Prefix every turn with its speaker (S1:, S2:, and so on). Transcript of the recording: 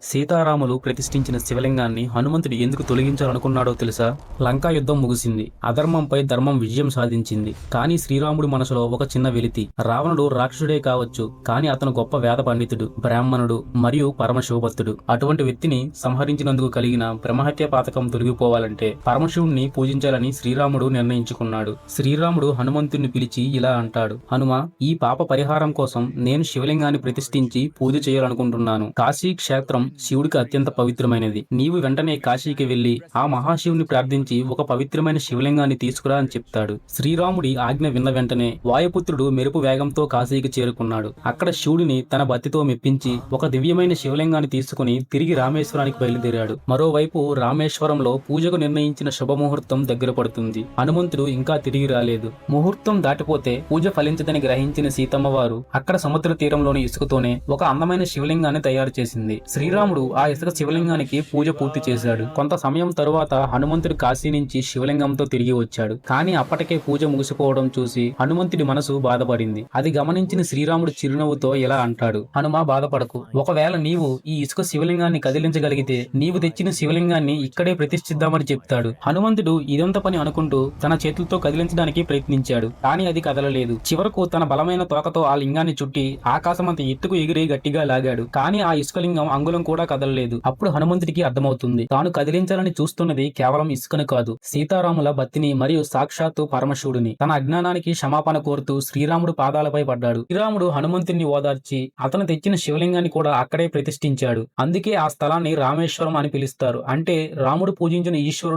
S1: సీతారాములు ప్రతిష్ఠించిన శివలింగాన్ని హనుమంతుడు ఎందుకు తొలగించాలనుకున్నాడో తెలుసా? లంకా యుద్ధం ముగిసింది. అధర్మంపై ధర్మం విజయం సాధించింది. కానీ శ్రీరాముడి మనసులో ఒక చిన్న వెలితి. రావణుడు రాక్షసుడే కావచ్చు, కానీ అతను గొప్ప వేద పండితుడు, బ్రాహ్మణుడు మరియు పరమశివభక్తుడు. అటువంటి వ్యక్తిని సంహరించినందుకు కలిగిన బ్రహ్మహత్య పాతకం తొలగిపోవాలంటే పరమశివుణ్ణి పూజించాలని శ్రీరాముడు నిర్ణయించుకున్నాడు. శ్రీరాముడు హనుమంతుడిని పిలిచి ఇలా అంటాడు: హనుమ, ఈ పాప పరిహారం కోసం నేను శివలింగాన్ని ప్రతిష్ఠించి పూజ చేయాలనుకుంటున్నాను. కాశీ క్షేత్రం శివుడికి అత్యంత పవిత్రమైనది. నీవు వెంటనే కాశీకి వెళ్లి ఆ మహాశివుని ప్రార్థించి ఒక పవిత్రమైన శివలింగాన్ని తీసుకురా అని చెప్తాడు. శ్రీరాముడి ఆజ్ఞ విన్న వెంటనే వాయుపుత్రుడు మెరుపు వేగంతో కాశీకి చేరుకున్నాడు. అక్కడ శివుడిని తన భక్తితో మెప్పించి ఒక దివ్యమైన శివలింగాన్ని తీసుకుని తిరిగి రామేశ్వరానికి బయలుదేరాడు. మరోవైపు రామేశ్వరంలో పూజకు నిర్ణయించిన శుభముహూర్తం దగ్గర పడుతుంది. హనుమంతుడు ఇంకా తిరిగి రాలేదు. ముహూర్తం దాటిపోతే పూజ ఫలించదని గ్రహించిన సీతమ్మ వారు అక్కడ సముద్ర తీరంలోని ఇసుకతోనే ఒక అందమైన శివలింగాన్ని తయారు చేసింది. శ్రీరాముడు ఆ ఇసుక శివలింగానికి పూజ పూర్తి చేశాడు. కొంత సమయం తరువాత హనుమంతుడు కాశీ నుంచి శివలింగంతో తిరిగి వచ్చాడు. కానీ అప్పటికే పూజ ముగిసిపోవడం చూసి హనుమంతుడి మనసు బాధపడింది. అది గమనించిన శ్రీరాముడు చిరునవ్వుతో ఇలా అంటాడు: హనుమా, బాధపడకు. ఒకవేళ నీవు ఈ ఇసుక శివలింగాన్ని కదిలించగలిగితే నీవు తెచ్చిన శివలింగాన్ని ఇక్కడే ప్రతిష్ఠిద్దామని చెప్తాడు. హనుమంతుడు ఇదంత పని అనుకుంటూ తన చేతులతో కదిలించడానికి ప్రయత్నించాడు. కానీ అది కదలలేదు. చివరకు తన బలమైన తోకతో ఆ లింగాన్ని చుట్టి ఆకాశమంత ఎత్తుకు ఎగిరి గట్టిగా లాగాడు. కానీ ఆ ఇసుక లింగం అంగుళం కూడా కదలలేదు. అప్పుడు హనుమంతుడికి అర్థమవుతుంది, తాను కదిలించాలని చూస్తున్నది కేవలం ఇసుకను కాదు, సీతారాముల భక్తిని మరియు సాక్షాత్తు పరమశివుడిని. తన అజ్ఞానానికి క్షమాపణ కోరుతూ శ్రీరాముడు పాదాలపై పడ్డాడు. శ్రీరాముడు హనుమంతుడిని ఓదార్చి అతను తెచ్చిన శివలింగాన్ని కూడా అక్కడే ప్రతిష్ఠించాడు. అందుకే ఆ స్థలాన్ని రామేశ్వరం అని పిలుస్తారు. అంటే రాముడు పూజించిన ఈశ్వరుడు